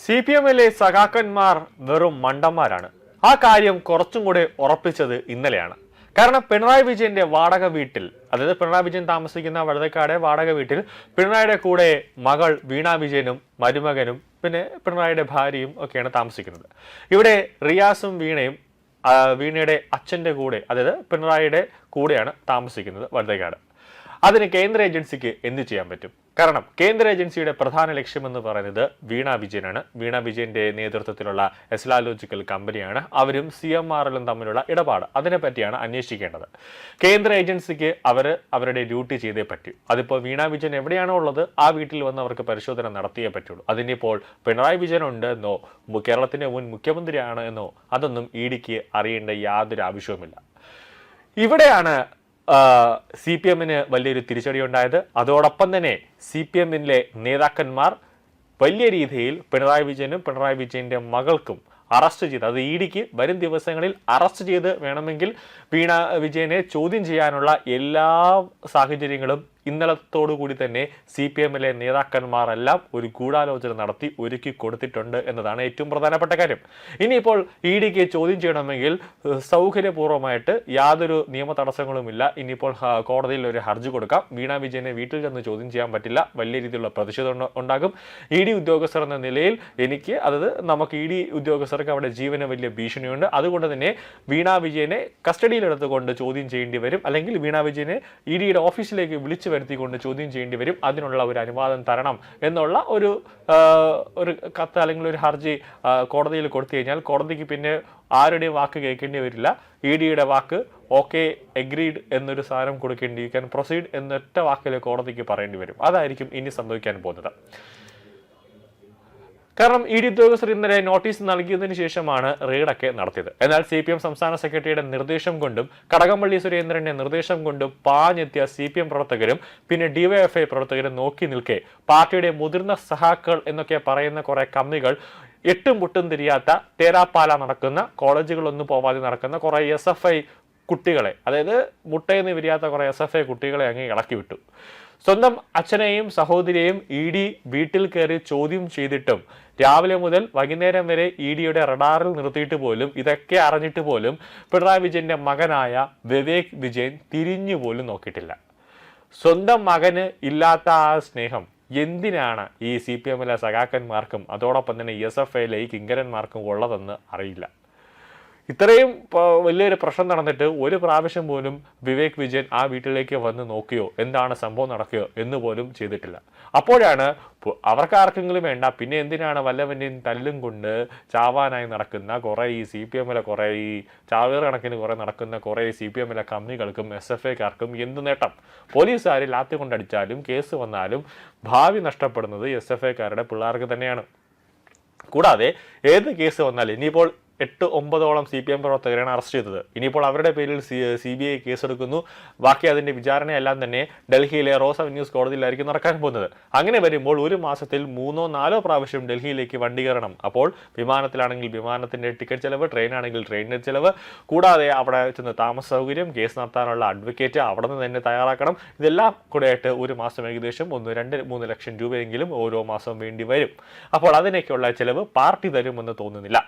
CPM-ലെ സഖാക്കന്മാർ വെറും മണ്ടന്മാരാണ്. ആ കാര്യം കുറച്ചും കൂടെ ഉറപ്പിച്ചത് ഇന്നലെയാണ്. കാരണം പിണറായി വിജയന്റെ വാടക വീട്ടിൽ, അതായത് പിണറായി വിജയൻ താമസിക്കുന്ന വഴുതക്കാട് വാടക വീട്ടിൽ പിണറായിയുടെ കൂടെ മകൾ വീണ വിജയനും മരുമകനും പിന്നെ പിണറായിയുടെ ഭാര്യയും ഒക്കെയാണ് താമസിക്കുന്നത്. ഇവിടെ റിയാസും വീണയും വീണയുടെ അച്ഛൻ്റെ കൂടെ, അതായത് പിണറായിയുടെ കൂടെയാണ് താമസിക്കുന്നത് വഴുതക്കാട്. അതിന് കേന്ദ്ര ഏജൻസിക്ക് എന്ത് ചെയ്യാൻ പറ്റും? കാരണം കേന്ദ്ര ഏജൻസിയുടെ പ്രധാന ലക്ഷ്യമെന്ന് പറയുന്നത് വീണ വിജയനാണ്. വീണ വിജയന്റെ നേതൃത്വത്തിലുള്ള എസ്ലാലോജിക്കൽ കമ്പനിയാണ്. അവരും CMRL തമ്മിലുള്ള ഇടപാട്, അതിനെപ്പറ്റിയാണ് അന്വേഷിക്കേണ്ടത്. കേന്ദ്ര ഏജൻസിക്ക് അവരുടെ ഡ്യൂട്ടി ചെയ്തേ പറ്റൂ. അതിപ്പോൾ വീണ വിജയൻ എവിടെയാണോ ഉള്ളത് ആ വീട്ടിൽ വന്ന് അവർക്ക് പരിശോധന നടത്തിയേ പറ്റുള്ളൂ. അതിനിപ്പോൾ പിണറായി വിജയൻ ഉണ്ടെന്നോ കേരളത്തിന്റെ മുൻ മുഖ്യമന്ത്രിയാണ് എന്നോ അതൊന്നും ഇഡിക്ക് അറിയേണ്ട യാതൊരു ആവശ്യവുമില്ല. ഇവിടെയാണ് CPM-ന് വലിയൊരു തിരിച്ചടി ഉണ്ടായത്. അതോടൊപ്പം തന്നെ CPM-ലെ നേതാക്കന്മാർ വലിയ രീതിയിൽ പിണറായി വിജയനും പിണറായി വിജയന്റെ മകൾക്കും അറസ്റ്റ് ചെയ്ത്, അത് ഇഡിക്ക് വരും ദിവസങ്ങളിൽ അറസ്റ്റ് ചെയ്ത് വേണമെങ്കിൽ വീണ വിജയനെ ചോദ്യം ചെയ്യാനുള്ള എല്ലാ സാഹചര്യങ്ങളും ഇന്നലത്തോടുകൂടി തന്നെ CPM-ലെ നേതാക്കന്മാരെല്ലാം ഒരു ഗൂഢാലോചന നടത്തി ഒരുക്കി കൊടുത്തിട്ടുണ്ട് എന്നതാണ് ഏറ്റവും പ്രധാനപ്പെട്ട കാര്യം. ഇനിയിപ്പോൾ ഇഡിക്ക് ചോദ്യം ചെയ്യണമെങ്കിൽ സൗകര്യപൂർവ്വമായിട്ട് യാതൊരു നിയമ തടസ്സങ്ങളുമില്ല. ഇനിയിപ്പോൾ കോടതിയിൽ ഒരു ഹർജി കൊടുക്കാം. വീണ വിജയനെ വീട്ടിൽ ചെന്ന് ചോദ്യം ചെയ്യാൻ പറ്റില്ല. വലിയ രീതിയിലുള്ള പ്രതിഷേധം ഉണ്ടാകും. ഇഡി ഉദ്യോഗസ്ഥർ എന്ന നിലയിൽ നമുക്ക് ഇഡി ഉദ്യോഗസ്ഥർക്ക് അവിടെ ജീവന് വലിയ ഭീഷണിയുണ്ട്. അതുകൊണ്ട് തന്നെ വീണ വിജയനെ കസ്റ്റഡിയിലെടുത്തുകൊണ്ട് ചോദ്യം ചെയ്യേണ്ടി വരും. അല്ലെങ്കിൽ വീണ വിജയനെ ഇഡിയുടെ ഓഫീസിലേക്ക് വിളിച്ചു വരുത്തിക്കൊണ്ട് ചോദ്യം ചെയ്യേണ്ടി വരും. അതിനുള്ള ഒരു അനുവാദം തരണം എന്നുള്ള ഒരു കത്ത് അല്ലെങ്കിൽ ഒരു ഹർജി കോടതിയിൽ കൊടുത്തു കഴിഞ്ഞാൽ കോടതിക്ക് പിന്നെ ആരുടെയും വാക്ക് കേൾക്കേണ്ടി വരില്ല. ഇഡിയുടെ വാക്ക് ഓക്കെ, എഗ്രീഡ് എന്നൊരു സാധനം കൊടുക്കേണ്ടി, യു ക്യാൻ പ്രൊസീഡ് എന്നൊറ്റ വാക്കിൽ കോടതിക്ക് പറയേണ്ടി വരും. അതായിരിക്കും ഇനി സംഭവിക്കാൻ പോകുന്നത്. കാരണം ഇഡി ഉദ്യോഗസ്ഥർ ഇന്നലെ നോട്ടീസ് നൽകിയതിനു ശേഷമാണ് റെയ്ഡൊക്കെ നടത്തിയത്. എന്നാൽ CPM സംസ്ഥാന സെക്രട്ടറിയുടെ നിർദ്ദേശം കൊണ്ടും കടകംപള്ളി സുരേന്ദ്രന്റെ നിർദ്ദേശം കൊണ്ടും പാഞ്ഞെത്തിയ CPM പ്രവർത്തകരും പിന്നെ DYFI പ്രവർത്തകരും നോക്കി നിൽക്കെ പാർട്ടിയുടെ മുതിർന്ന സഹാക്കൾ എന്നൊക്കെ പറയുന്ന കുറെ കമ്മികൾ എട്ടും പൊട്ടും തിരിയാത്ത തേരാപ്പാല നടക്കുന്ന, കോളേജുകളൊന്നും പോവാതെ നടക്കുന്ന കുറെ SFI കുട്ടികളെ, അതായത് മുട്ടയെന്ന് വിരിയാത്ത കുറെ SFI കുട്ടികളെ അങ്ങ് ഇളക്കി വിട്ടു. സ്വന്തം അച്ഛനെയും സഹോദരിയെയും ഇഡി വീട്ടിൽ കയറി ചോദ്യം ചെയ്തിട്ടും രാവിലെ മുതൽ വൈകുന്നേരം വരെ ഇഡിയുടെ റഡാറിൽ നിർത്തിയിട്ട് പോലും, ഇതൊക്കെ അറിഞ്ഞിട്ട് പോലും പിണറായി വിജയന്റെ മകനായ വിവേക് വിജയൻ തിരിഞ്ഞു പോലും നോക്കിയിട്ടില്ല. സ്വന്തം മകന് ഇല്ലാത്ത ആ സ്നേഹം എന്തിനാണ് ഈ CPM-ലെ സഖാക്കന്മാർക്കും അതോടൊപ്പം തന്നെ SFI-ലെ ഈ കിങ്കരന്മാർക്കും ഉള്ളതെന്ന് അറിയില്ല. ഇത്രയും വലിയൊരു പ്രശ്നം നടന്നിട്ട് ഒരു പ്രാവശ്യം പോലും വിവേക് വിജയൻ ആ വീട്ടിലേക്ക് വന്ന് നോക്കിയോ, എന്താണ് സംഭവം നടക്കുകയോ എന്ന് പോലും ചെയ്തിട്ടില്ല. അപ്പോഴാണ് അവർക്കാർക്കെങ്കിലും വേണ്ട, പിന്നെ എന്തിനാണ് വല്ലവൻ്റെയും തല്ലും കൊണ്ട് ചാവാനായി നടക്കുന്ന കുറേ ഈ CPM-ലെ കുറേ ഈ ചാവേർ കണക്കിന് കുറേ നടക്കുന്ന കുറേ CPM-ലെ കമ്പനികൾക്കും SFI-ക്കാർക്കും എന്ത് നേട്ടം? പോലീസുകാർ ലാത്തി കൊണ്ടടിച്ചാലും കേസ് വന്നാലും ഭാവി നഷ്ടപ്പെടുന്നത് SFI-ക്കാരുടെ പിള്ളേർക്ക് തന്നെയാണ്. കൂടാതെ ഏത് കേസ് വന്നാലും ഇനിയിപ്പോൾ 8-9 CPM പ്രവർത്തകരാണ് അറസ്റ്റ് ചെയ്തത്. ഇനിയിപ്പോൾ അവരുടെ പേരിൽ CBI കേസെടുക്കുന്നു. ബാക്കി അതിൻ്റെ വിചാരണയെല്ലാം തന്നെ ഡൽഹിയിലെ റോസ് അവന്യൂസ് കോടതിയിലായിരിക്കും നടക്കാൻ പോകുന്നത്. അങ്ങനെ വരുമ്പോൾ ഒരു മാസത്തിൽ 3-4 പ്രാവശ്യം ഡൽഹിയിലേക്ക് വണ്ടി കയറണം. അപ്പോൾ വിമാനത്തിലാണെങ്കിൽ വിമാനത്തിൻ്റെ ടിക്കറ്റ് ചെലവ്, ട്രെയിനാണെങ്കിൽ ട്രെയിനിൻ്റെ ചെലവ്, കൂടാതെ അവിടെ ചെന്ന് താമസ സൗകര്യം, കേസ് നടത്താനുള്ള അഡ്വക്കേറ്റ് അവിടെ നിന്ന് തന്നെ തയ്യാറാക്കണം. ഇതെല്ലാം കൂടെയായിട്ട് ഒരു മാസം ഏകദേശം 1-2-3 ലക്ഷം രൂപയെങ്കിലും ഓരോ മാസം വേണ്ടി വരും. അപ്പോൾ അതിനൊക്കെയുള്ള ചെലവ് പാർട്ടി തരുമെന്ന് തോന്നുന്നില്ല.